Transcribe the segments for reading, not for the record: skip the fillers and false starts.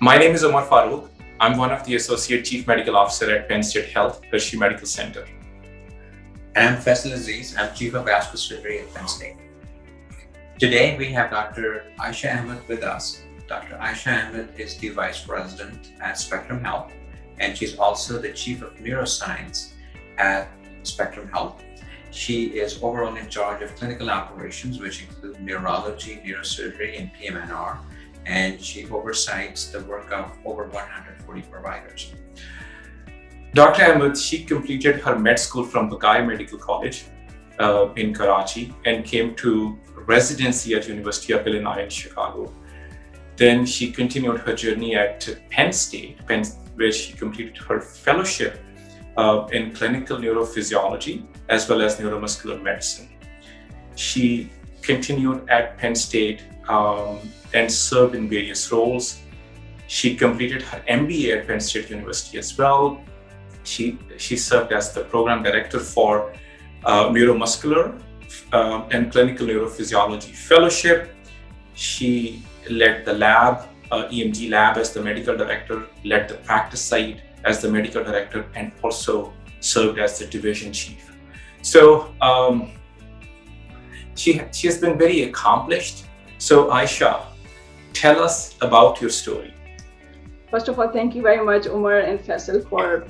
My name is Omar Farooq. I'm one of the Associate Chief Medical Officer at Penn State Health, Hershey Medical Center. And I'm Faisal Aziz. I'm Chief of Vascular Surgery at Penn State. Today we have Dr. Aiesha Ahmed with us. Dr. Aiesha Ahmed is the Vice President at Spectrum Health, and she's also the Chief of Neuroscience at Spectrum Health. She is overall in charge of clinical operations, which include neurology, neurosurgery, and PM&R, and she oversees the work of over 140 providers. Dr. Ahmed, she completed her med school from Bukai Medical College in Karachi and came to residency at University of Illinois in Chicago. Then she continued her journey at Penn State, where she completed her fellowship in clinical neurophysiology as well as neuromuscular medicine. She continued at Penn State and served in various roles. She completed her MBA at Penn State University as well. She served as the program director for neuromuscular and clinical neurophysiology fellowship. She led the lab, EMG lab as the medical director, led the practice site as the medical director, and also served as the division chief. So she has been very accomplished. So Aiesha, tell us about your story. First of all, thank you very much, Umar and Faisal, for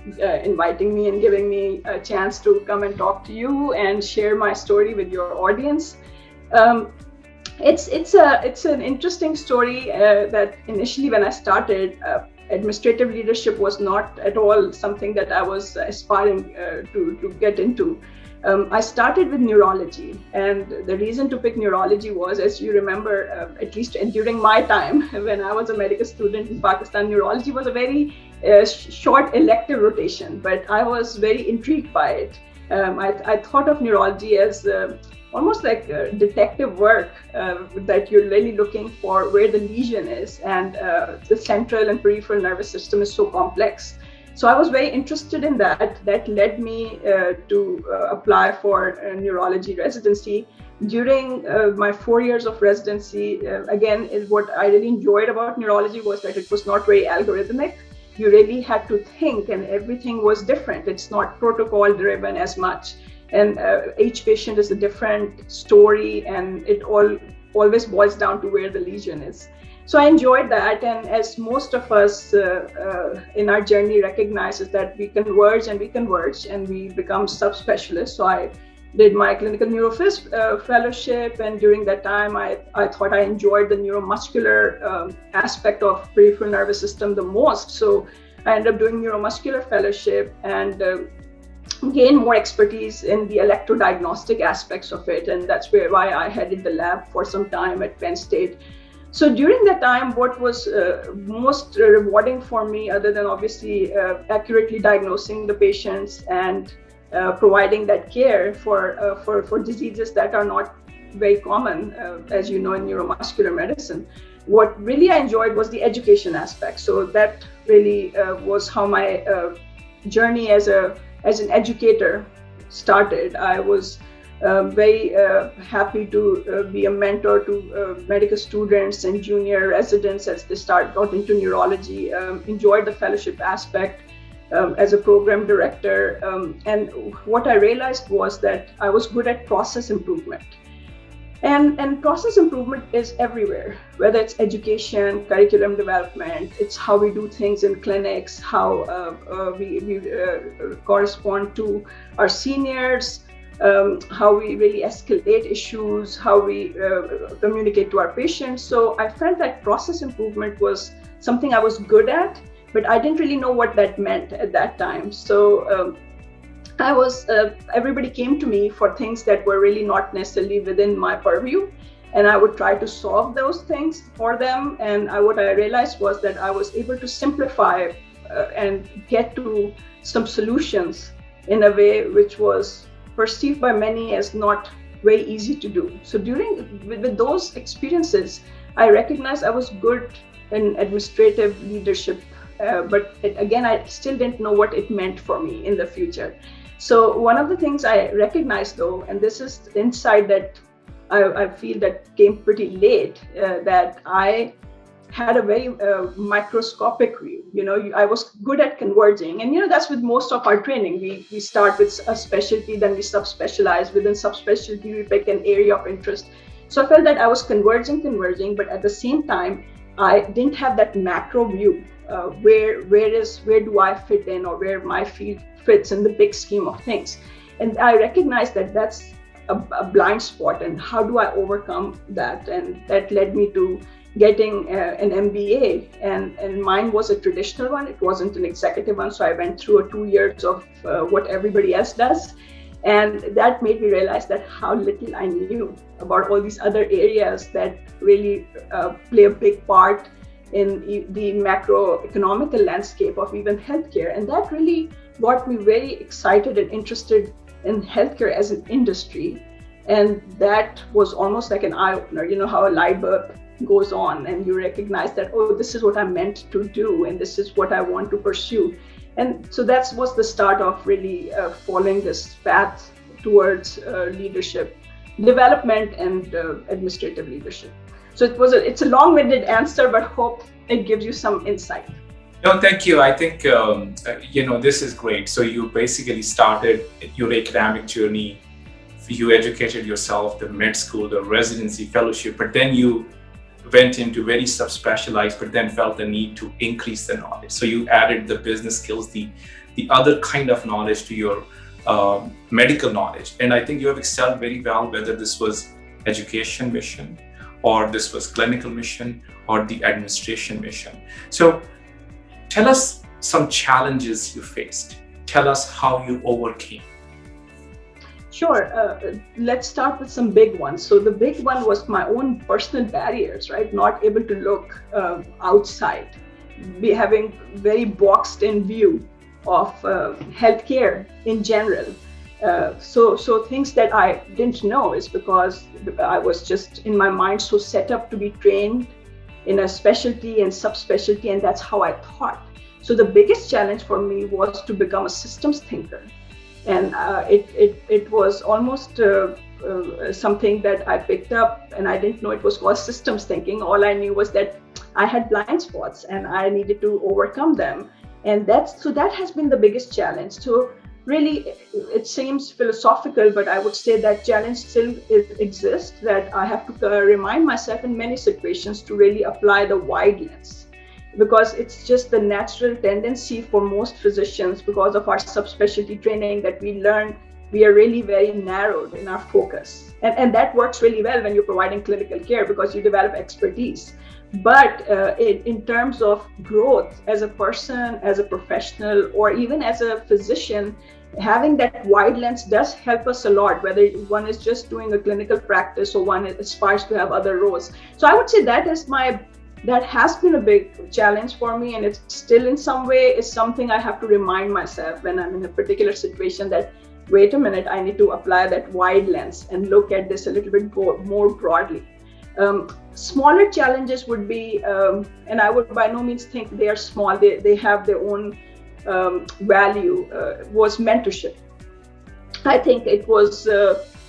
inviting me and giving me a chance to come and talk to you and share my story with your audience. It's an interesting story that initially when I started, administrative leadership was not at all something that I was aspiring to get into. I started with neurology, and the reason to pick neurology was, as you remember, at least during my time when I was a medical student in Pakistan, neurology was a very short elective rotation, but I was very intrigued by it. I thought of neurology as almost like detective work that you're really looking for where the lesion is, and the central and peripheral nervous system is so complex. So I was very interested in that. That led me to apply for a neurology residency. During my 4 years of residency, again, what I really enjoyed about neurology was that it was not very algorithmic. You really had to think, and everything was different. It's not protocol driven as much. And each patient is a different story, and it always boils down to where the lesion is. So I enjoyed that, and as most of us in our journey recognize, is that we converge and we become subspecialists. So I did my clinical neurophys fellowship, and during that time I thought I enjoyed the neuromuscular aspect of peripheral nervous system the most. So I ended up doing neuromuscular fellowship and gain more expertise in the electrodiagnostic aspects of it, and that's why I headed the lab for some time at Penn State. So during that time, what was most rewarding for me, other than obviously accurately diagnosing the patients and providing that care for diseases that are not very common, as you know, in neuromuscular medicine, what really I enjoyed was the education aspect. So that really was how my journey as an educator started. I was very happy to be a mentor to medical students and junior residents as they got into neurology. Enjoyed the fellowship aspect as a program director. And what I realized was that I was good at process improvement. And process improvement is everywhere, whether it's education, curriculum development, it's how we do things in clinics, how we correspond to our seniors, how we really escalate issues, how we communicate to our patients. So I felt that process improvement was something I was good at, but I didn't really know what that meant at that time. So everybody came to me for things that were really not necessarily within my purview, and I would try to solve those things for them. And what I realized was that I was able to simplify and get to some solutions in a way which was perceived by many as not very easy to do. So with those experiences, I recognized I was good in administrative leadership, but again, I still didn't know what it meant for me in the future. So one of the things I recognized though, and this is the insight that I feel that came pretty late, that I had a very microscopic view. I was good at converging, and that's with most of our training. We start with a specialty, then we subspecialize. Within subspecialty, we pick an area of interest. So I felt that I was converging, but at the same time, I didn't have that macro view. Where do I fit in, or where my field fits in the big scheme of things. And I recognized that that's a blind spot, and how do I overcome that? And that led me to getting an MBA, and mine was a traditional one. It wasn't an executive one. So I went through 2 years of what everybody else does. And that made me realize that how little I knew about all these other areas that really play a big part in the macroeconomical landscape of even healthcare. And that really got me very excited and interested in healthcare as an industry. And that was almost like an eye-opener. How a light bulb goes on and you recognize that, oh, this is what I'm meant to do, and this is what I want to pursue. And so that was the start of really following this path towards leadership development and administrative leadership. So it's a long-winded answer, but hope it gives you some insight. No, thank you. I think, this is great. So you basically started your academic journey, you educated yourself, the med school, the residency, fellowship, but then you went into very subspecialized, but then felt the need to increase the knowledge. So you added the business skills, the other kind of knowledge to your medical knowledge. And I think you have excelled very well, whether this was education mission, or this was clinical mission, or the administration mission. So tell us some challenges you faced. Tell us how you overcame. Sure. Let's start with some big ones. So the big one was my own personal barriers, right? Not able to look outside, having very boxed in view of healthcare in general. So things that I didn't know is because I was just in my mind so set up to be trained in a specialty and subspecialty, and that's how I thought. So the biggest challenge for me was to become a systems thinker. And it was almost something that I picked up, and I didn't know it was called systems thinking. All I knew was that I had blind spots and I needed to overcome them. And that has been the biggest challenge. So really, it seems philosophical, but I would say that challenge still exists, that I have to remind myself in many situations to really apply the wide lens. Because it's just the natural tendency for most physicians, because of our subspecialty training, that we learn we are really very narrowed in our focus. And that works really well when you're providing clinical care, because you develop expertise. But in terms of growth as a person, as a professional, or even as a physician, having that wide lens does help us a lot, whether one is just doing a clinical practice or one aspires to have other roles. So I would say that has been a big challenge for me, and it's still in some way is something I have to remind myself when I'm in a particular situation, that wait a minute, I need to apply that wide lens and look at this a little bit more broadly. Smaller challenges would be, and I would by no means think they are small, they have their own value, was mentorship. I think it was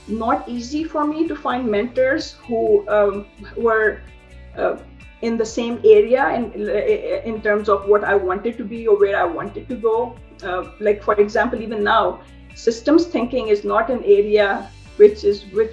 not easy for me to find mentors who were in the same area in terms of what I wanted to be or where I wanted to go. Like for example, even now, systems thinking is not an area which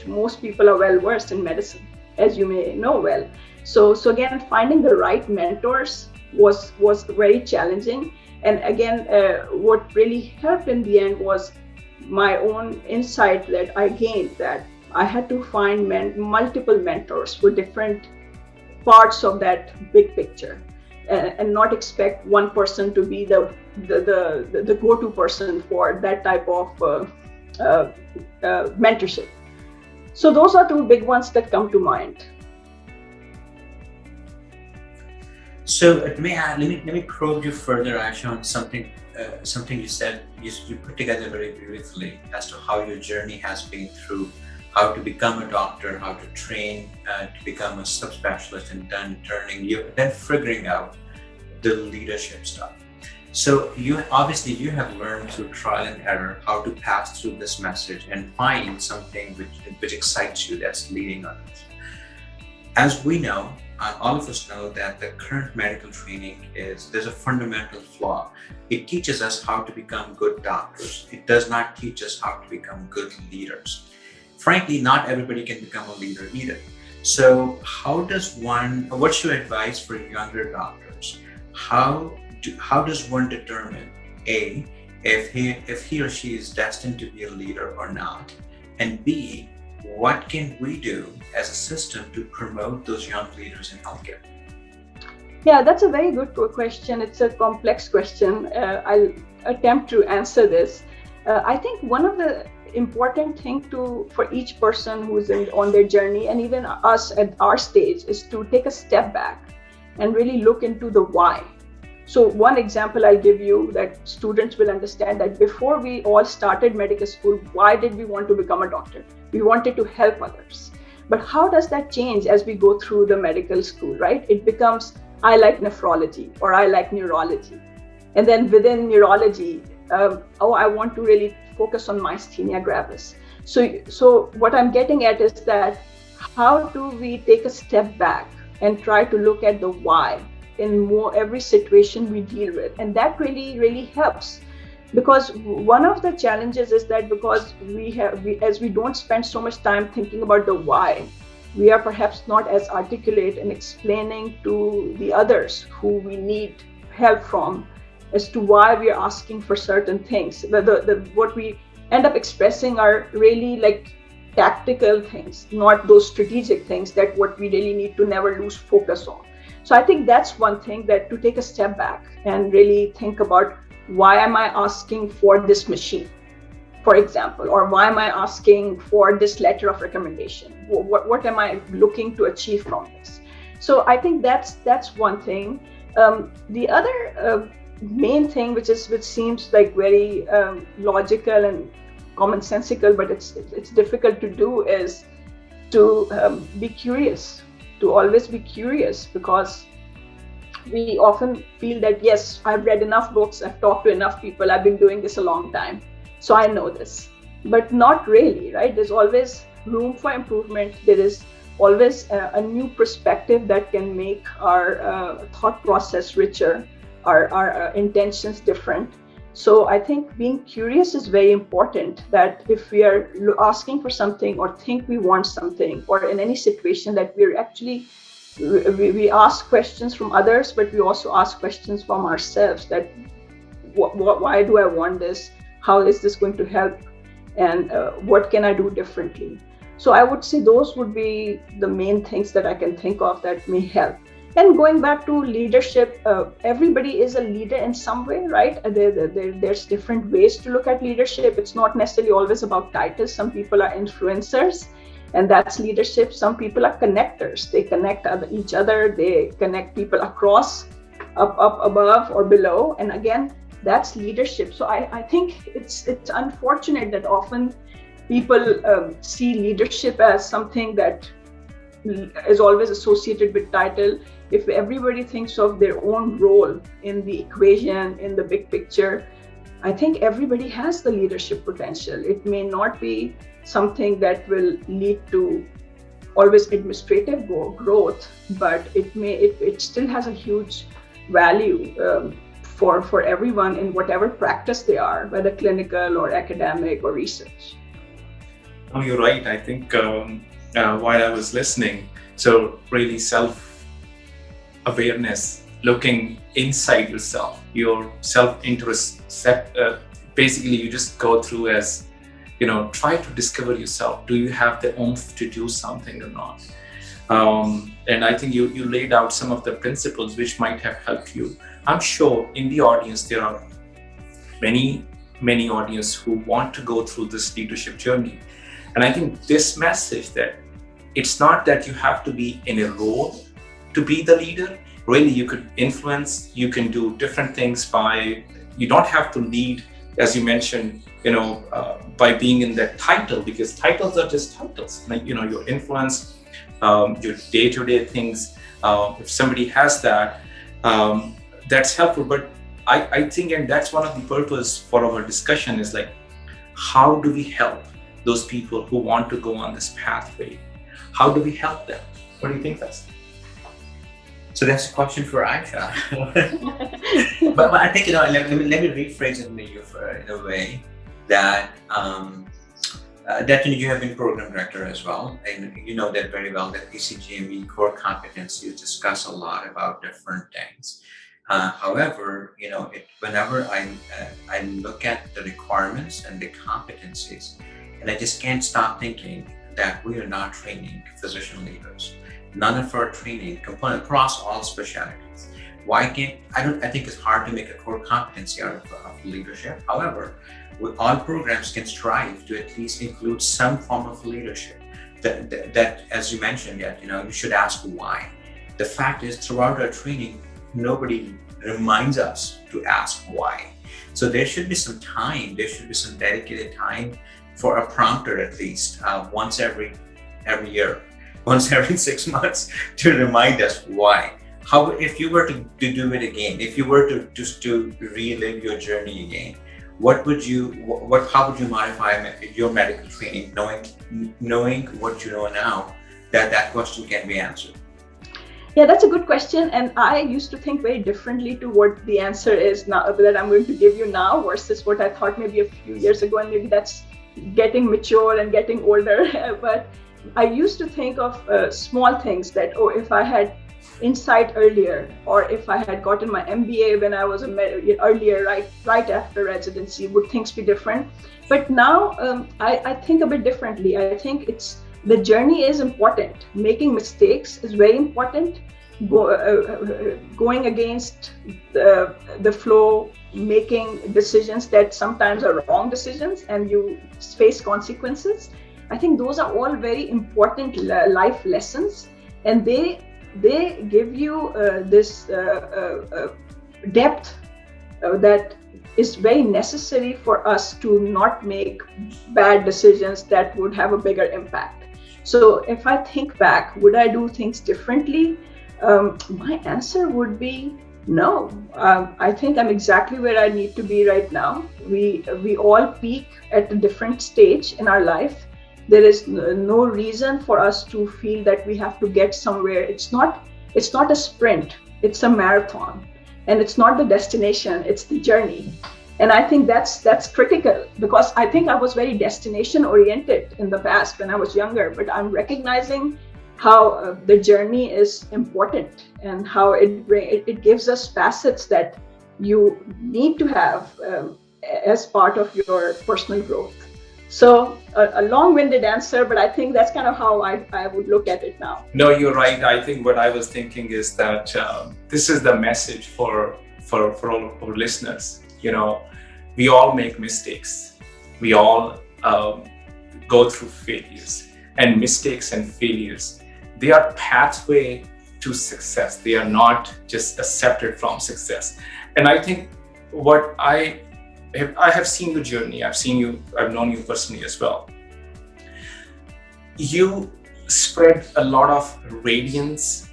most people are well versed in medicine, as you may know well. So again, finding the right mentors was very challenging. And again, what really helped in the end was my own insight that I gained, that I had to find multiple mentors for different parts of that big picture, and not expect one person to be the go-to person for that type of mentorship. So those are two big ones that come to mind. So let me probe you further, Aiesha, on something you said. You put together very beautifully as to how your journey has been through how to become a doctor, how to train to become a subspecialist, and then figuring out the leadership stuff. So you have learned through trial and error how to pass through this message and find something which excites you, that's leading others. As we know, all of us know that the current medical training there's a fundamental flaw. It teaches us how to become good doctors. It does not teach us how to become good leaders. Frankly, not everybody can become a leader either. So what's your advice for younger doctors? How does one determine if he or she is destined to be a leader or not? And B, what can we do as a system to promote those young leaders in healthcare? Yeah, that's a very good question. It's a complex question. I'll attempt to answer this. I think one of the important thing for each person who's on their journey, and even us at our stage, is to take a step back and really look into the why. So one example I'll give you that students will understand, that before we all started medical school, why did we want to become a doctor? We wanted to help others. But how does that change as we go through the medical school, right? It becomes, I like nephrology, or I like neurology. And then within neurology, I want to really focus on myasthenia gravis. So what I'm getting at is that how do we take a step back and try to look at the why in every situation we deal with? And that really helps, because one of the challenges is that because we don't spend so much time thinking about the why, we are perhaps not as articulate in explaining to the others who we need help from as to why we are asking for certain things. What we end up expressing are really like tactical things, not those strategic things that what we really need to never lose focus on. So I think that's one thing, that to take a step back and really think about, why am I asking for this machine, for example, or why am I asking for this letter of recommendation? What am I looking to achieve from this? So I think that's one thing. The other main thing, which seems like very logical and commonsensical, but it's difficult to do, is to be curious, to always be curious, because we often feel that, yes, I've read enough books, I've talked to enough people, I've been doing this a long time, so I know this. But not really, right? There's always room for improvement. There is always a new perspective that can make our thought process richer, our intentions different. So I think being curious is very important, that if we are asking for something or think we want something, or in any situation, that we're actually, we ask questions from others, but we also ask questions from ourselves, that why do I want this? How is this going to help? And what can I do differently? So I would say those would be the main things that I can think of that may help. And going back to leadership, everybody is a leader in some way, right? There's different ways to look at leadership. It's not necessarily always about titles. Some people are influencers, and that's leadership. Some people are connectors. They connect each other. They connect people across, up, above, or below. And again, that's leadership. So I think it's unfortunate that often people see leadership as something that is always associated with title. If everybody thinks of their own role in the equation, in the big picture, I think everybody has the leadership potential. It may not be something that will lead to always administrative growth, but it still has a huge value for everyone in whatever practice they are, whether clinical or academic or research. Oh, you're right. I think while I was listening, so really self-awareness, looking inside yourself, your self-interest, basically you just go through as, try to discover yourself. Do you have the oomph to do something or not? And I think you laid out some of the principles which might have helped you. I'm sure in the audience, there are many audience who want to go through this leadership journey. And I think this message, that it's not that you have to be in a role to be the leader. Really, you could influence, you can do different things you don't have to lead, as you mentioned, by being in that title, because titles are just titles. Like, your influence, your day-to-day things, if somebody has that, that's helpful. But I think, and that's one of the purpose for our discussion, is like, how do we help those people who want to go on this pathway? How do we help them? What do you think, Faz? So that's a question for Aiesha. but I think, let me rephrase it in a way that you have been program director as well, and you know that very well, that PCGME core competencies discuss a lot about different things. However, whenever I look at the requirements and the competencies, and I just can't stop thinking that we are not training physician leaders. None of our training component across all specialties. Why can't I think it's hard to make a core competency out of leadership. However, all programs can strive to at least include some form of leadership. That as you mentioned, you should ask why. The fact is, throughout our training, nobody reminds us to ask why. So there should be some time. There should be some dedicated time for a prompter, at least once every year. Once every 6 months, to remind us why. How, if you were to do it again, if you were to just to relive your journey again, how would you modify your medical training, knowing what you know now, that question can be answered? Yeah, that's a good question. And I used to think very differently to what the answer is now that I'm going to give you now versus what I thought maybe a few years ago. And maybe that's getting mature and getting older. But I used to think of small things that, if I had insight earlier, or if I had gotten my MBA when I was earlier, right after residency, would things be different? But now I think a bit differently. I think the journey is important. Making mistakes is very important. Going against the flow, making decisions that sometimes are wrong decisions, and you face consequences. I think those are all very important life lessons, and they give you this depth that is very necessary for us to not make bad decisions that would have a bigger impact. So if I think back, would I do things differently? My answer would be no. I think I'm exactly where I need to be right now. We all peak at a different stage in our life. There is no reason for us to feel that we have to get somewhere. It's not a sprint, it's a marathon. And it's not the destination, it's the journey. And I think that's critical, because I think I was very destination oriented in the past when I was younger, but I'm recognizing how the journey is important, and how it gives us facets that you need to have as part of your personal growth. So a long-winded answer, but I think that's kind of how I would look at it now. No, you're right. I think what I was thinking is that this is the message for all our listeners. We all make mistakes. We all go through failures, and mistakes and failures, they are pathway to success. They are not just accepted from success. And I think what I have seen your journey. I've known you personally as well. You spread a lot of radiance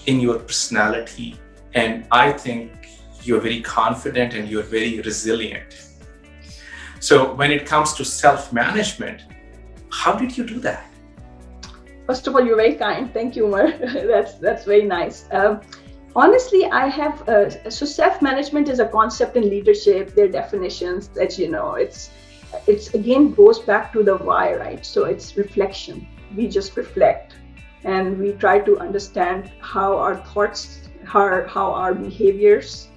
in your personality, and I think you're very confident and you're very resilient. So when it comes to self-management, how did you do that? First of all, you're very kind. Thank you, Umar. That's very nice. Honestly, I have, so self-management is a concept in leadership. There are definitions that, it's again goes back to the why, right? So it's reflection. We just reflect, and we try to understand how our thoughts, how our behaviors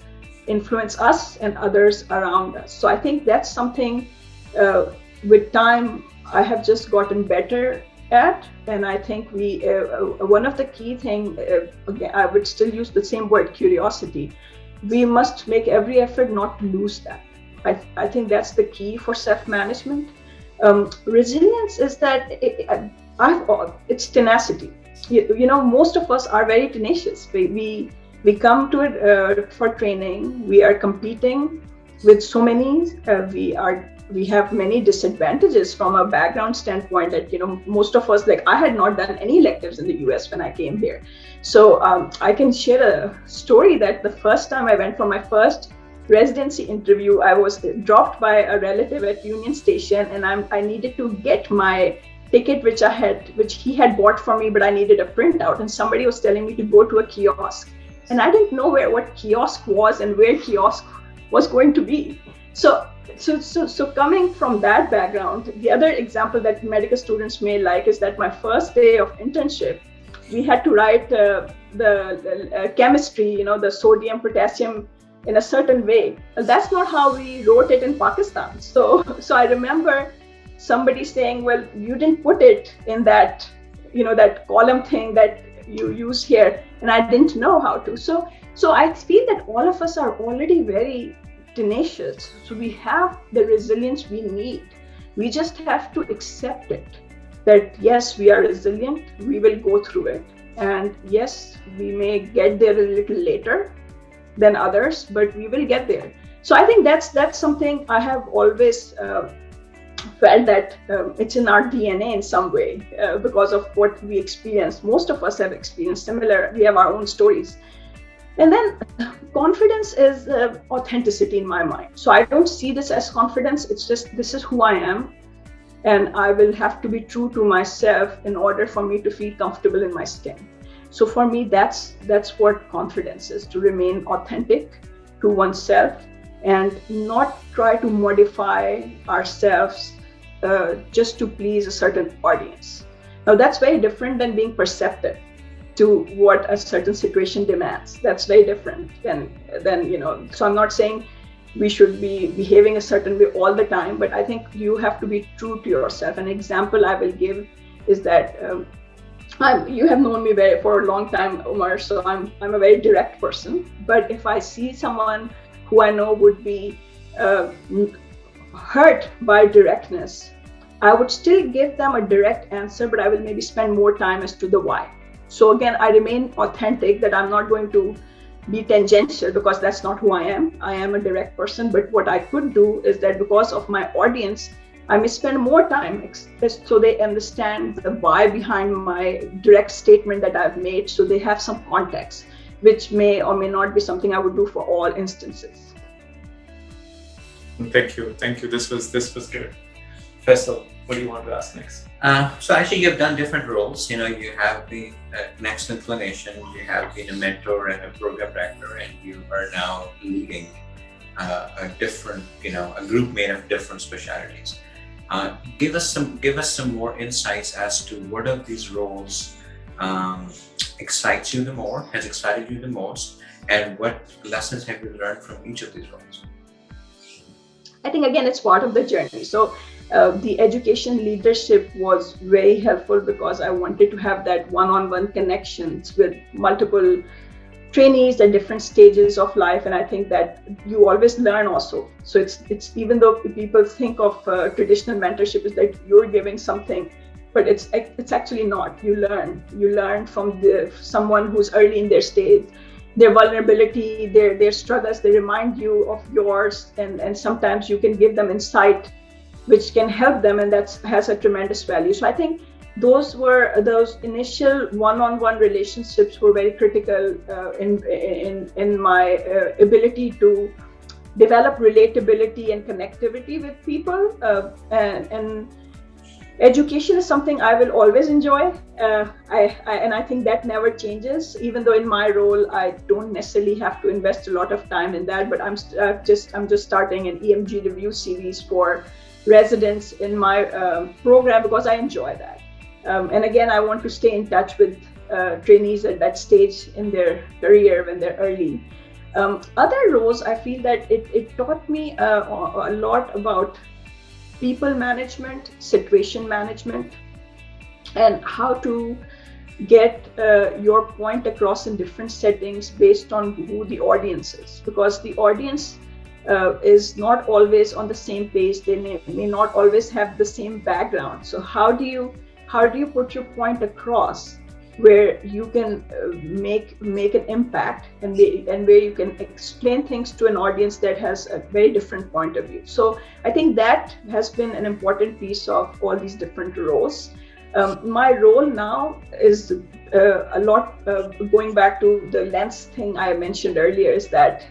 influence us and others around us. So I think that's something with time I have just gotten better at. And I think one of the key thing, again, I would still use the same word, curiosity. We must make every effort not to lose that. I think that's the key for self-management. Resilience is that it's tenacity. Most of us are very tenacious. We come to it for training. We are competing with so many. We have many disadvantages from a background standpoint that, most of us, like I had not done any electives in the US when I came here. So I can share a story that the first time I went for my first residency interview, I was dropped by a relative at Union Station, and I needed to get my ticket which he had bought for me, but I needed a printout, and somebody was telling me to go to a kiosk, and I didn't know what kiosk was and where kiosk was going to be. So coming from that background, the other example that medical students may like is that my first day of internship, we had to write the chemistry, the sodium, potassium in a certain way. And that's not how we wrote it in Pakistan. So I remember somebody saying, well, you didn't put it in that, that column thing that you use here. And I didn't know how to. So I feel that all of us are already very tenacious. So we have the resilience we need. We just have to accept it, that yes, we are resilient, we will go through it. And yes, we may get there a little later than others, but we will get there. So I think that's something I have always felt that it's in our DNA in some way because of what we experienced. Most of us have experienced similar, we have our own stories. And then confidence is authenticity in my mind. So I don't see this as confidence, it's just this is who I am. And I will have to be true to myself in order for me to feel comfortable in my skin. So for me, that's what confidence is, to remain authentic to oneself and not try to modify ourselves just to please a certain audience. Now that's very different than being perceptive to what a certain situation demands. That's very different than so I'm not saying we should be behaving a certain way all the time, but I think you have to be true to yourself. An example I will give is that you have known me for a long time, Umar, so I'm a very direct person. But if I see someone who I know would be hurt by directness, I would still give them a direct answer, but I will maybe spend more time as to the why. So again, I remain authentic, that I'm not going to be tangential because that's not who I am. I am a direct person, but what I could do is that because of my audience, I may spend more time so they understand the why behind my direct statement that I've made, so they have some context, which may or may not be something I would do for all instances. Thank you. This was good. Faisal, what do you want to ask next? So actually, you've done different roles. You have been an excellent clinician, you have been a mentor and a program director, and you are now leading a different, a group made of different specialties. Give us some more insights as to what of these roles excites you the more, has excited you the most, and what lessons have you learned from each of these roles? I think again, it's part of the journey. So the education leadership was very helpful because I wanted to have that one-on-one connections with multiple trainees at different stages of life, and I think that you always learn also. So it's even though people think of traditional mentorship is that you're giving something, but it's actually not. You learn from someone who's early in their stage, their vulnerability, their struggles. They remind you of yours, and sometimes you can give them insight which can help them, and that has a tremendous value. So I think those initial one-on-one relationships were very critical in my ability to develop relatability and connectivity with people. And education is something I will always enjoy. I think that never changes, even though in my role I don't necessarily have to invest a lot of time in that. But I'm just starting an EMG review series for residents in my program because I enjoy that. And again, I want to stay in touch with trainees at that stage in their career when they're early. Other roles, I feel that it taught me a lot about people management, situation management, and how to get your point across in different settings based on who the audience is, because the audience is not always on the same page. They may not always have the same background. So how do you put your point across where you can make an impact and where you can explain things to an audience that has a very different point of view? So I think that has been an important piece of all these different roles. My role now is a lot going back to the lens thing I mentioned earlier, is that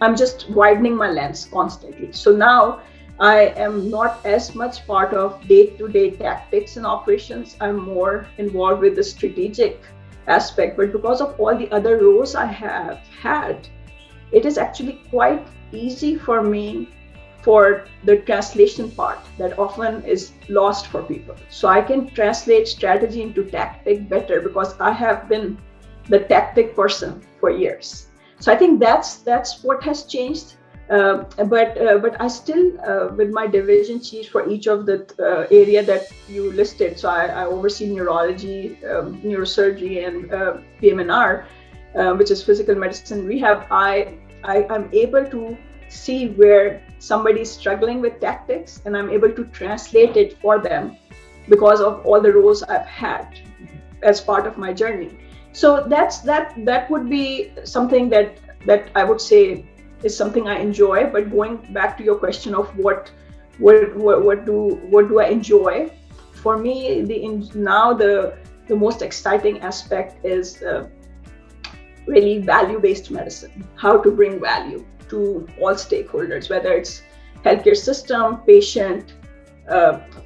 I'm just widening my lens constantly. So now I am not as much part of day-to-day tactics and operations. I'm more involved with the strategic aspect, but because of all the other roles I have had, it is actually quite easy for me for the translation part that often is lost for people. So I can translate strategy into tactic better because I have been the tactic person for years. So I think that's what has changed. But I still, with my division chief for each of the area that you listed, so I oversee neurology, neurosurgery, and PMNR, which is physical medicine rehab. I'm able to see where somebody is struggling with tactics, and I'm able to translate it for them because of all the roles I've had as part of my journey. So that would be something that I would say is something I enjoy. But going back to your question of what do I enjoy, for me the most exciting aspect is really value-based medicine. How to bring value to all stakeholders, whether it's healthcare system, patient,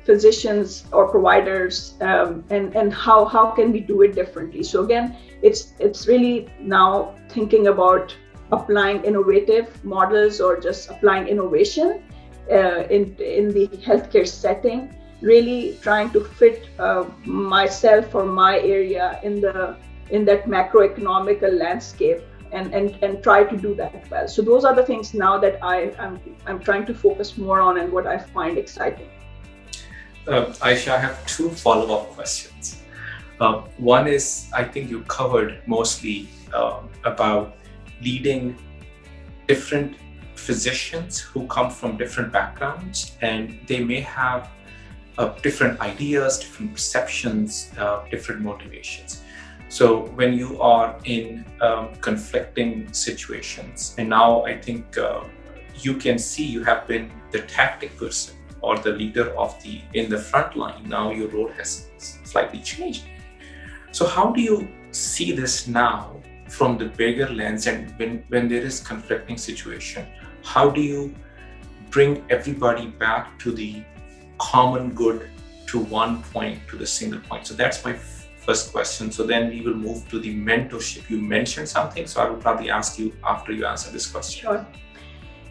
physicians or providers, and how can we do it differently. So again, it's really now thinking about applying innovative models or just applying innovation in the healthcare setting, really trying to fit myself or my area in that macroeconomical landscape and try to do that well. So those are the things now that I'm trying to focus more on and what I find exciting. Aiesha, I have two follow-up questions. One is, I think you covered mostly about leading different physicians who come from different backgrounds, and they may have different ideas, different perceptions, different motivations. So when you are in conflicting situations, and now I think you can see you have been the tactic person or the leader in the front line. Now your role has slightly changed. So how do you see this now from the bigger lens, and when there is conflicting situation, how do you bring everybody back to the common good, to one point, to the single point? So that's my first question. So then we will move to the mentorship. You mentioned something, so I will probably ask you after you answer this question. Sure.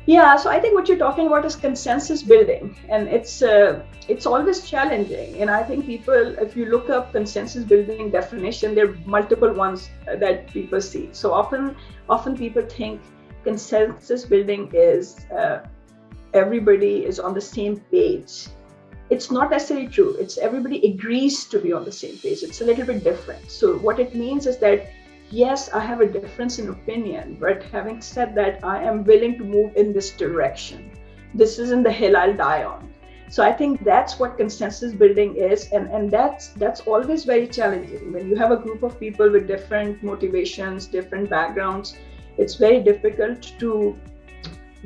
Yeah, so I think what you're talking about is consensus building, and it's always challenging. And I think people, if you look up consensus building definition, there are multiple ones that people see. So often people think consensus building is everybody is on the same page. It's not necessarily true. It's everybody agrees to be on the same page. It's a little bit different. So what it means is that yes, I have a difference in opinion, but having said that, I am willing to move in this direction. This isn't the hill I'll die on. So I think that's what consensus building is, and that's always very challenging. When you have a group of people with different motivations, different backgrounds, it's very difficult to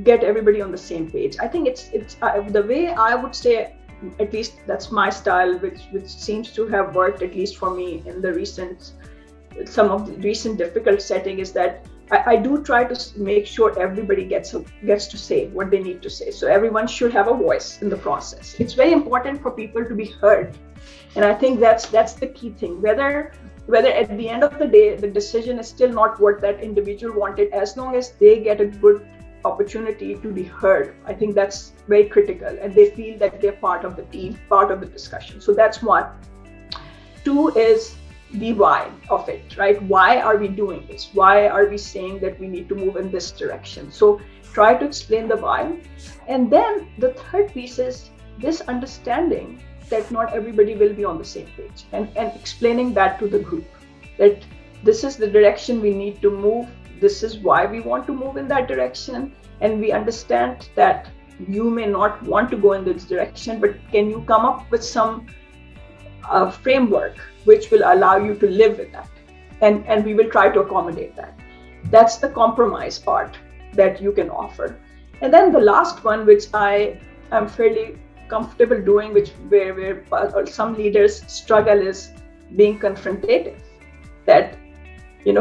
get everybody on the same page. I think it's the way I would say, at least that's my style, which seems to have worked, at least for me, in some of the recent difficult setting, is that I do try to make sure everybody gets to say what they need to say. So everyone should have a voice in the process. It's very important for people to be heard, and I think that's the key thing. Whether at the end of the day the decision is still not what that individual wanted, as long as they get a good opportunity to be heard, I think that's very critical, and they feel that they're part of the team, part of the discussion. So that's one. Two is the why of it, right? Why are we doing this? Why are we saying that we need to move in this direction? So try to explain the why. And then the third piece is this understanding that not everybody will be on the same page, and explaining that to the group, that this is the direction we need to move. This is why we want to move in that direction. And we understand that you may not want to go in this direction, but can you come up with some framework which will allow you to live with that? And we will try to accommodate that. That's the compromise part that you can offer. And then the last one, which I am fairly comfortable doing, where some leaders struggle, is being confrontative. That,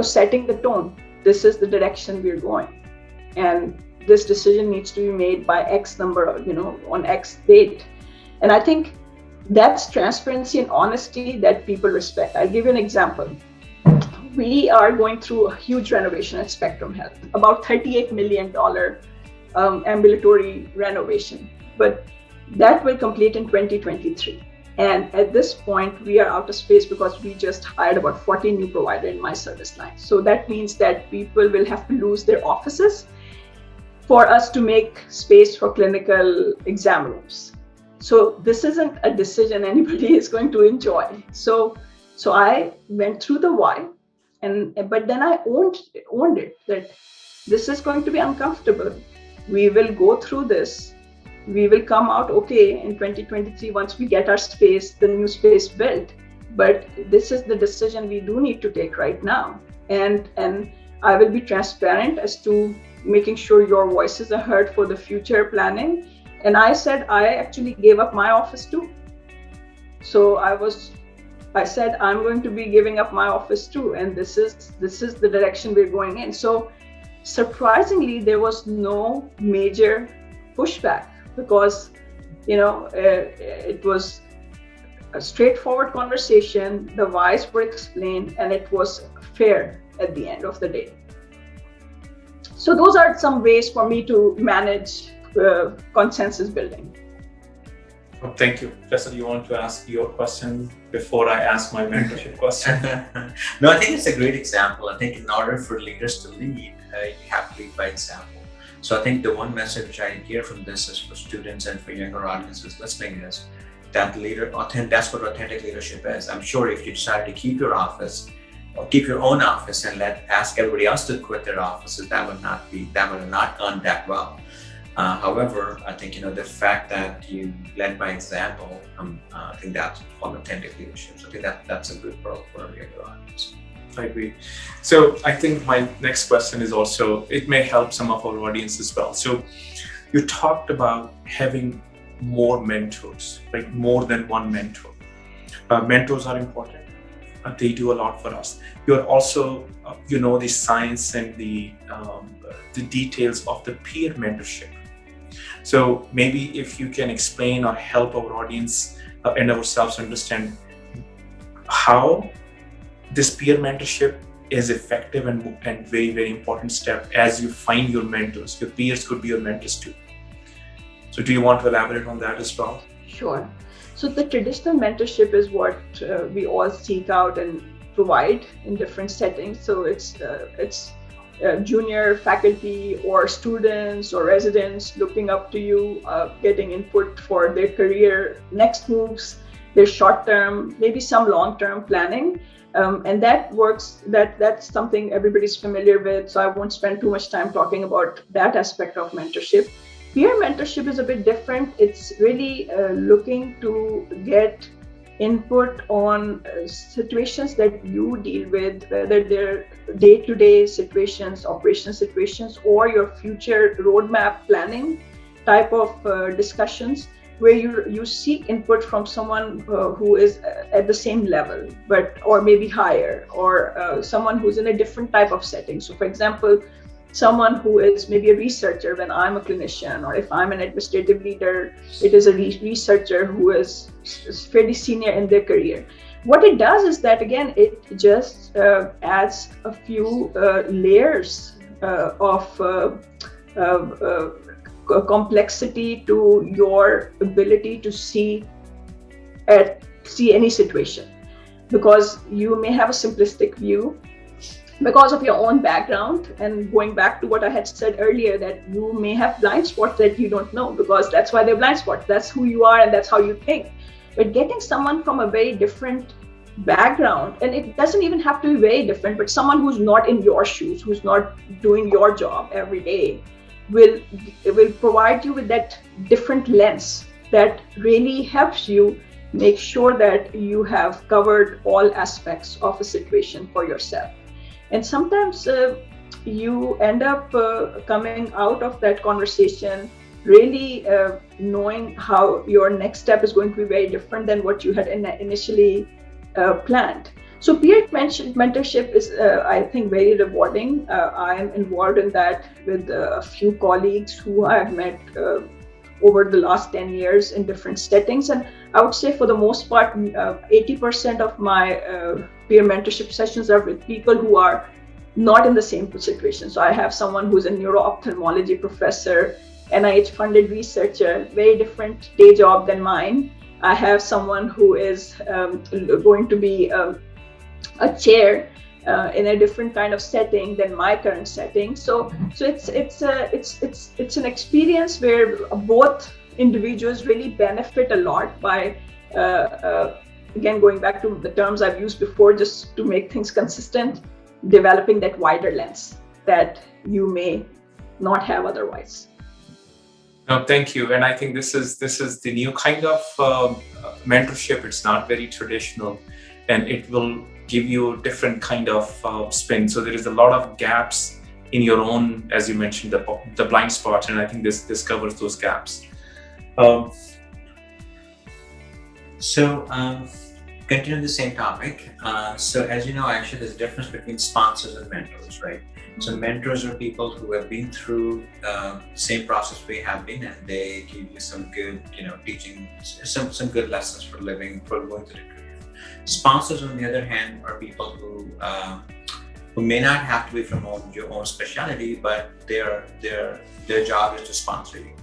setting the tone. This is the direction we're going, and this decision needs to be made by X number, on X date. And I think that's transparency and honesty that people respect. I'll give you an example. We are going through a huge renovation at Spectrum Health, about $38 million ambulatory renovation, but that will complete in 2023. And at this point, we are out of space because we just hired about 40 new providers in my service line. So that means that people will have to lose their offices for us to make space for clinical exam rooms. So this isn't a decision anybody is going to enjoy. So I went through the why, but then I owned it, that this is going to be uncomfortable. We will go through this. We will come out okay in 2023 once we get our space, the new space built. But this is the decision we do need to take right now. And I will be transparent as to making sure your voices are heard for the future planning. And I said, I actually gave up my office too. So I said, I'm going to be giving up my office too. And this is the direction we're going in. So surprisingly, there was no major pushback because, it was a straightforward conversation. The whys were explained and it was fair at the end of the day. So those are some ways for me to manage consensus building. Oh, thank you. Professor, you want to ask your question before I ask my mentorship question? No, I think it's a great example. I think in order for leaders to lead, you have to lead by example. So I think the one message which I hear from this is for students and for younger audiences listening is that that's what authentic leadership is. I'm sure if you decide to keep your office or keep your own office and ask everybody else to quit their offices, that would have not gone that well. However, I think the fact that you led by example, I think that's called authentic leadership. So I think that's a good pearl for your audience. I agree. So I think my next question is also, it may help some of our audience as well. So you talked about having more mentors, like more than one mentor. Mentors are important. They do a lot for us. You're also, the science and the details of the peer mentorship. So maybe if you can explain or help our audience and ourselves understand how this peer mentorship is effective and very, very important step as you find your mentors. Your peers could be your mentors too. So do you want to elaborate on that as well? Sure. So the traditional mentorship is what we all seek out and provide in different settings. So it's junior faculty or students or residents looking up to you, getting input for their career next moves, their short-term, maybe some long-term planning. And that works, that's something everybody's familiar with. So I won't spend too much time talking about that aspect of mentorship. Peer mentorship is a bit different. It's really looking to get input on situations that you deal with, whether they're day-to-day situations, operational situations, or your future roadmap planning type of discussions, where you seek input from someone who is at the same level, or maybe higher, or someone who's in a different type of setting. So for example, someone who is maybe a researcher when I'm a clinician, or if I'm an administrative leader, it is a researcher who is fairly senior in their career. What it does is that, again, it just adds a few layers of complexity to your ability to see any situation, because you may have a simplistic view because of your own background. And going back to what I had said earlier, that you may have blind spots that you don't know, because that's why they're blind spots. That's who you are and that's how you think. But getting someone from a very different background, and it doesn't even have to be very different, but someone who's not in your shoes, who's not doing your job every day, will provide you with that different lens that really helps you make sure that you have covered all aspects of a situation for yourself. And sometimes you end up coming out of that conversation really knowing how your next step is going to be very different than what you had initially planned. So peer mentorship is, I think, very rewarding. I am involved in that with a few colleagues who I have met over the last 10 years in different settings. And I would say for the most part, 80% of my peer mentorship sessions are with people who are not in the same situation. So I have someone who's a neuro-ophthalmology professor, NIH funded researcher, very different day job than mine. I have someone who is going to be a chair in a different kind of setting than my current setting. So it's an experience where both individuals really benefit a lot by again, going back to the terms I've used before, just to make things consistent, developing that wider lens that you may not have otherwise. No, thank you. And I think this is the new kind of mentorship. It's not very traditional, and it will give you a different kind of spin. So there is a lot of gaps in your own, as you mentioned, the blind spots, and I think this covers those gaps. Continue the same topic. So as you know, actually, there's a difference between sponsors and mentors, right? So mentors are people who have been through the same process we have been, and they give you some good, teaching, some good lessons for living, for going through the career. Sponsors, on the other hand, are people who may not have to be from your own specialty, but their job is to sponsor you.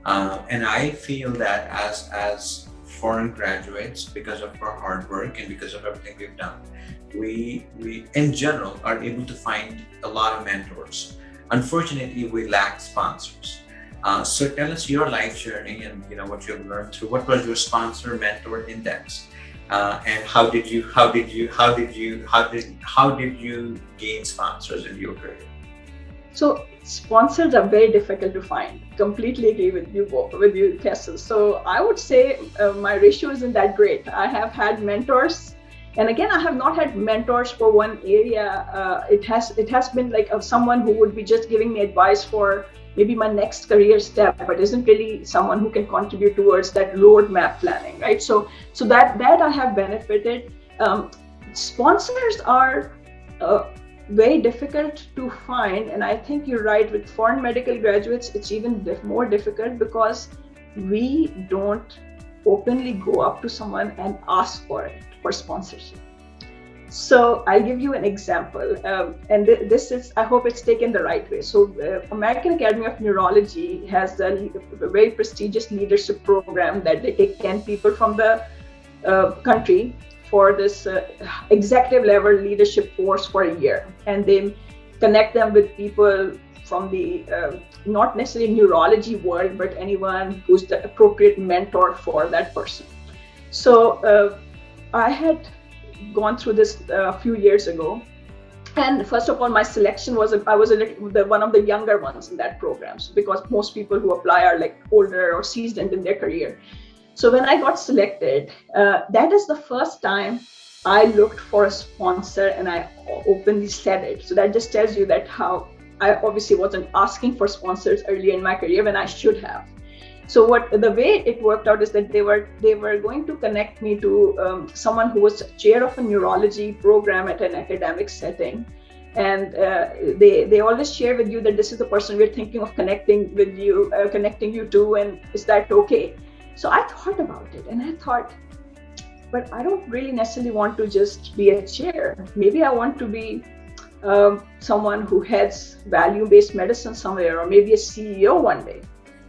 And I feel that as foreign graduates, because of our hard work and because of everything we've done, we in general are able to find a lot of mentors. Unfortunately, we lack sponsors. So tell us your life journey and what you've learned through. What was your sponsor mentor index, and how did you gain sponsors in your career? So sponsors are very difficult to find. Completely agree with you, Kessel. So I would say my ratio isn't that great. I have had mentors, and again, I have not had mentors for one area. It has been like someone who would be just giving me advice for maybe my next career step, but isn't really someone who can contribute towards that roadmap planning, right? So that I have benefited. Sponsors are very difficult to find, and I think you're right. With foreign medical graduates, it's even more difficult because we don't openly go up to someone and ask for sponsorship. So I'll give you an example, and this is, I hope it's taken the right way. So American Academy of Neurology has a very prestigious leadership program that they take 10 people from the country for this executive level leadership course for a year, and they connect them with people from the not necessarily neurology world, but anyone who's the appropriate mentor for that person. So I had gone through this a few years ago, and first of all, my selection was I was one of the younger ones in that program, so because most people who apply are like older or seasoned in their career. So when I got selected, that is the first time I looked for a sponsor, and I openly said it. So that just tells you that how I obviously wasn't asking for sponsors earlier in my career when I should have. So the way it worked out is that they were going to connect me to someone who was chair of a neurology program at an academic setting, and they always share with you that this is the person we're thinking of connecting you to, and is that okay? So I thought about it, and I thought, but I don't really necessarily want to just be a chair. Maybe I want to be someone who heads value-based medicine somewhere, or maybe a CEO one day.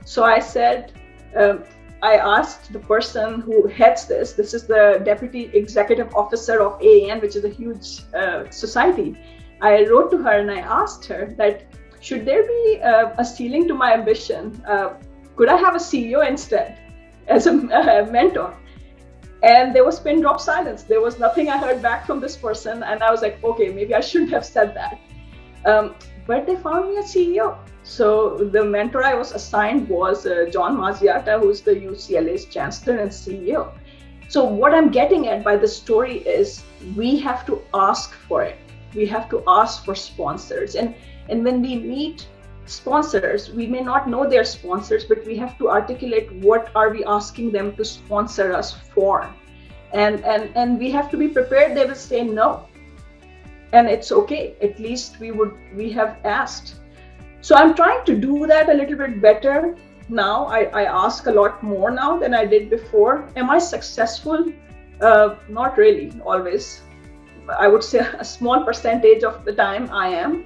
So I said, I asked the person who heads this is the Deputy Executive Officer of AAN, which is a huge society. I wrote to her and I asked her that, should there be a ceiling to my ambition? Could I have a CEO instead as a mentor? And there was pin drop silence. There was nothing I heard back from this person. And I was like, okay, maybe I shouldn't have said that. But they found me a CEO. So the mentor I was assigned was John Mazziata, who's the UCLA's chancellor and CEO. So what I'm getting at by the story is we have to ask for it. We have to ask for sponsors. And when we meet sponsors, we may not know they're sponsors, but we have to articulate what are we asking them to sponsor us for. and we have to be prepared. They will say no, and it's okay. At least we have asked. So I'm trying to do that a little bit better now. I ask a lot more now than I did before. Am I successful? Not really always. I would say a small percentage of the time I am.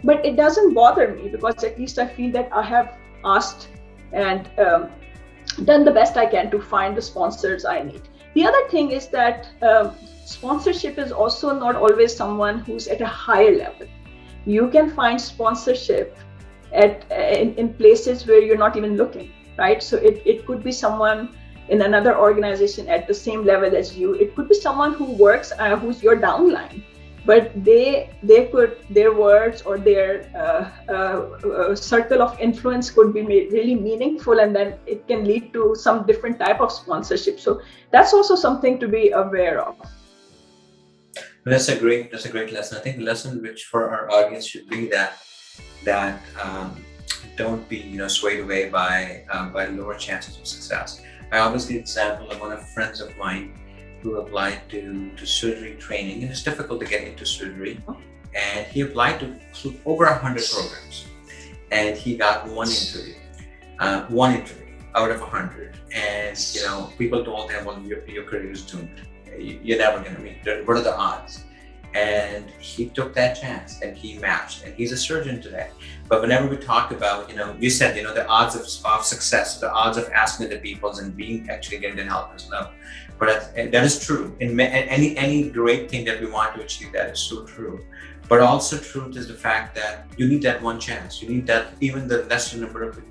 But it doesn't bother me, because at least I feel that I have asked and done the best I can to find the sponsors I need. The other thing is that sponsorship is also not always someone who's at a higher level. You can find sponsorship in places where you're not even looking, right? So it could be someone in another organization at the same level as you. It could be someone who works, who's your downline, but their words or their circle of influence could be really meaningful, and then it can lead to some different type of sponsorship. So that's also something to be aware of. That's a great lesson. I think the lesson which for our audience should be that don't be swayed away by lower chances of success. I always give the example of one of friends of mine who applied to surgery training, and it's difficult to get into surgery. And he applied to over 100 programs, and he got one interview out of 100. And people told him, "Well, your career is doomed. You're never going to meet. What are the odds?" And he took that chance, and he matched, and he's a surgeon today. But whenever we talk about, you said, the odds of success, the odds of asking the people and actually getting the help is low. But that is true. In any great thing that we want to achieve, that is so true. But also truth is the fact that you need that one chance. You need that, even the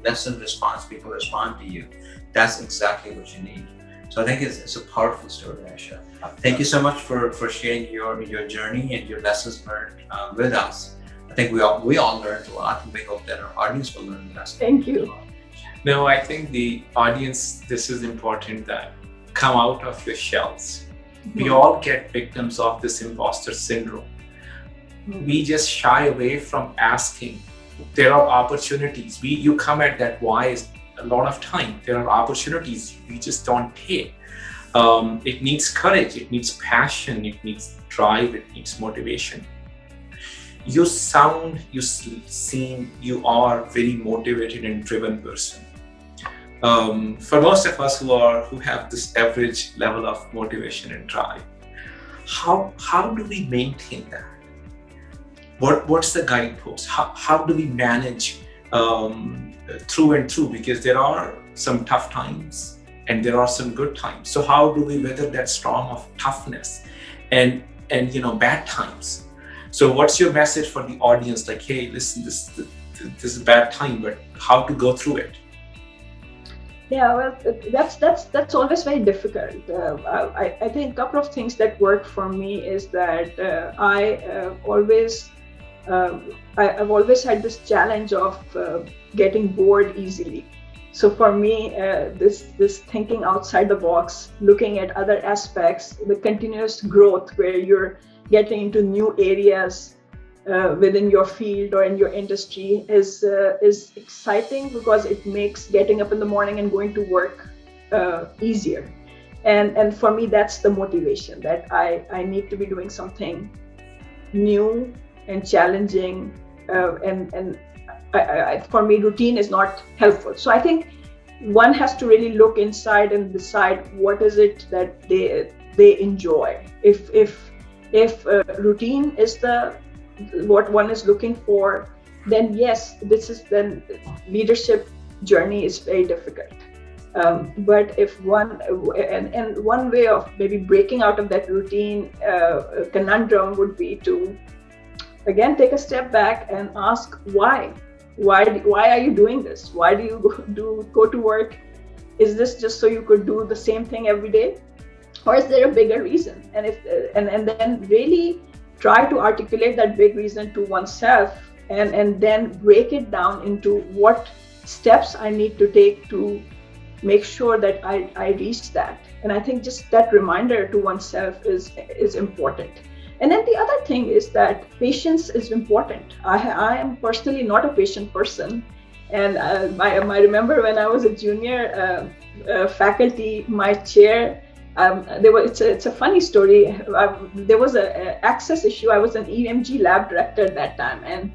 lesser response people respond to you. That's exactly what you need. So I think it's a powerful story, Aiesha. Thank you so much for sharing your journey and your lessons learned with us. I think we all learned a lot, and we hope that our audience will learn the lesson. Thank you. No, I think the audience, this is important, that come out of your shells. We all get victims of this imposter syndrome. We just shy away from asking. There are opportunities. You come at that why a lot of time. There are opportunities we just don't take. It needs courage, it needs passion, it needs drive, it needs motivation. You seem you are very motivated and driven person. For most of us who have this average level of motivation and drive, how do we maintain that? What's the guidepost? How do we manage through and through? Because there are some tough times and there are some good times. So how do we weather that storm of toughness and bad times? So what's your message for the audience? Like, hey, listen, this is a bad time, but how to go through it? Yeah, well, that's always very difficult. I think a couple of things that work for me is that I've always had this challenge of getting bored easily. So for me, this thinking outside the box, looking at other aspects, the continuous growth where you're getting into new areas within your field or in your industry is exciting, because it makes getting up in the morning and going to work easier. And for me, that's the motivation, that I need to be doing something new and challenging, and for me, routine is not helpful. So I think one has to really look inside and decide what is it that they enjoy. If routine is what one is looking for, then yes, then leadership journey is very difficult. But if one way of maybe breaking out of that routine conundrum would be to again take a step back and ask why are you doing this? Why do you go to work? Is this just so you could do the same thing every day, or is there a bigger reason? And then really try to articulate that big reason to oneself, and then break it down into what steps I need to take to make sure that I reach that. And I think just that reminder to oneself is important. And then the other thing is that patience is important. I am personally not a patient person. And I remember when I was a junior faculty, my chair It's a funny story. There was a access issue. I was an EMG lab director at that time, and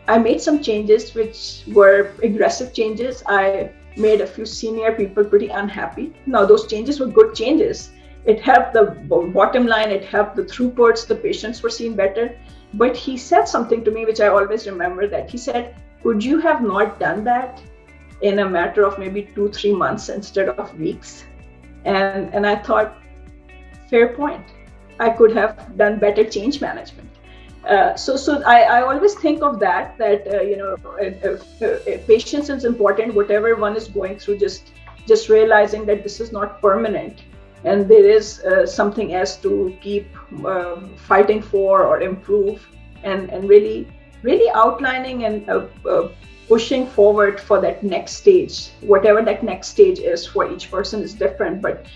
I made some changes which were aggressive changes. I made a few senior people pretty unhappy. Now those changes were good changes. It helped the bottom line. It helped the throughputs. The patients were seen better. But he said something to me which I always remember. That he said, "Could you have not done that in a matter of maybe 2-3 months instead of weeks?" And I thought, fair point. I could have done better change management. So I always think of that patience is important. Whatever one is going through, just realizing that this is not permanent, and there is something else to keep fighting for or improve, and really outlining and pushing forward for that next stage. Whatever that next stage is for each person is different, but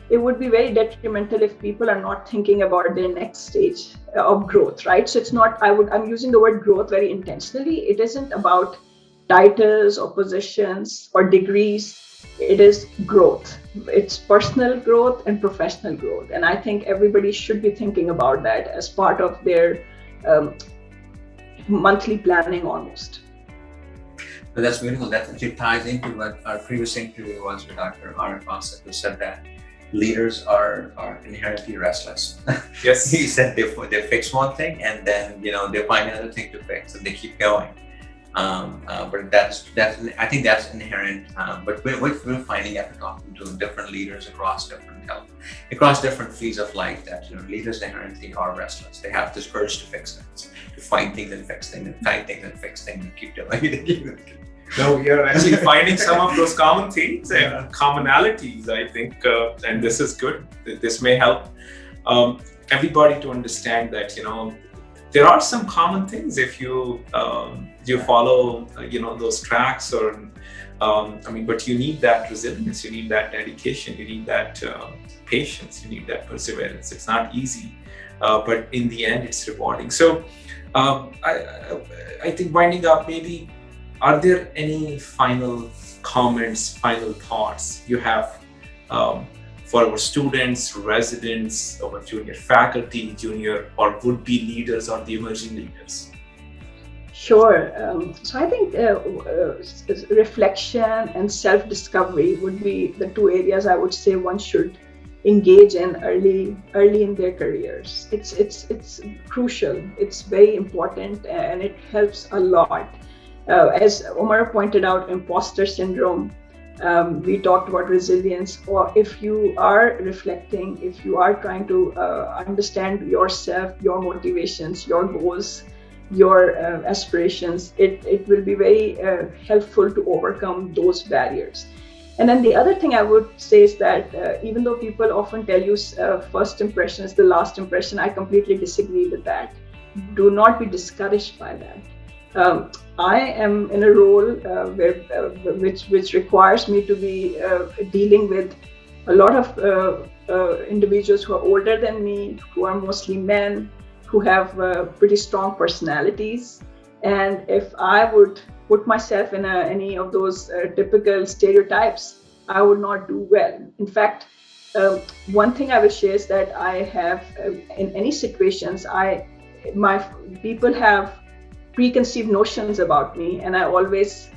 it would be very detrimental if people are not thinking about their next stage of growth, right? So it's not, I'm using the word growth very intentionally. It isn't about titles or positions or degrees. It is growth. It's personal growth and professional growth. And I think everybody should be thinking about that as part of their monthly planning almost. So that's beautiful. That actually ties into what our previous interview was with Dr. Arafat, who said that leaders are inherently restless. Yes. He said they fix one thing and then they find another thing to fix and they keep going. But I think that's inherent. But we're finding after talking to different leaders across different fields of life that leaders inherently are restless. They have this urge to fix things, to find things and fix things, and find things and fix things, and keep doing. No, we are actually finding some of those common themes and commonalities, I think, and this is good. This may help everybody to understand that there are some common things if you follow those tracks, or but you need that resilience, you need that dedication, you need that patience, you need that perseverance. It's not easy, but in the end, it's rewarding. So I think winding up, maybe, are there any final comments, final thoughts you have for our students, residents, our junior faculty, junior or would-be leaders, or the emerging leaders? Sure. So I think reflection and self-discovery would be the two areas I would say one should engage in early in their careers. It's crucial. It's very important, and it helps a lot. As Omar pointed out, imposter syndrome. We talked about resilience. Or if you are reflecting, if you are trying to understand yourself, your motivations, your goals, your aspirations, it will be very helpful to overcome those barriers. And then the other thing I would say is that even though people often tell you first impression is the last impression, I completely disagree with that. Do not be discouraged by that. I am in a role which requires me to be dealing with a lot of individuals who are older than me, who are mostly men, who have pretty strong personalities. And if I would put myself in any of those typical stereotypes, I would not do well. In fact, one thing I will share is that I have, in any situations, my people have preconceived notions about me, and I always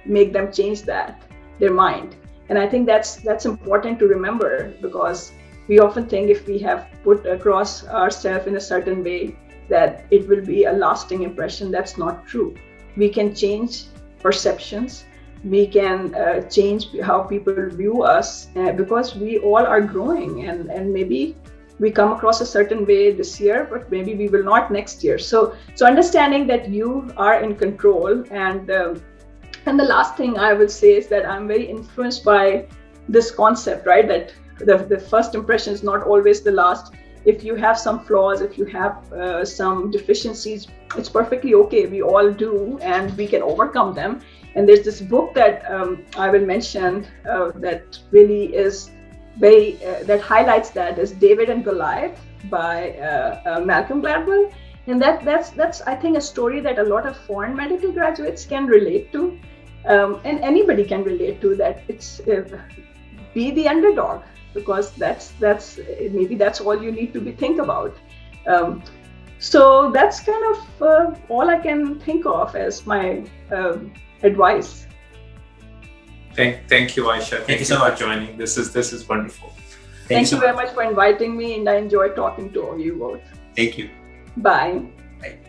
make them change their mind. And I think that's important to remember, because we often think if we have put across ourselves in a certain way that it will be a lasting impression. That's not true. We can change perceptions. We can change how people view us because we all are growing, and maybe we come across a certain way this year, but maybe we will not next year. So understanding that you are in control. And the last thing I will say is that I'm very influenced by this concept, right? That the first impression is not always the last. If you have some flaws, if you have some deficiencies, it's perfectly okay. We all do, and we can overcome them. And there's this book that I will mention that really is very that highlights that, is David and Goliath by Malcolm Gladwell. And that's I think a story that a lot of foreign medical graduates can relate to, and anybody can relate to. That it's be the underdog, because that's maybe that's all you need to think about. So that's kind of all I can think of as my advice. Thank you, Aiesha. Thank you so much for joining. This is wonderful. Thank you very much for inviting me, and I enjoyed talking to all you both. Thank you. Bye. Bye.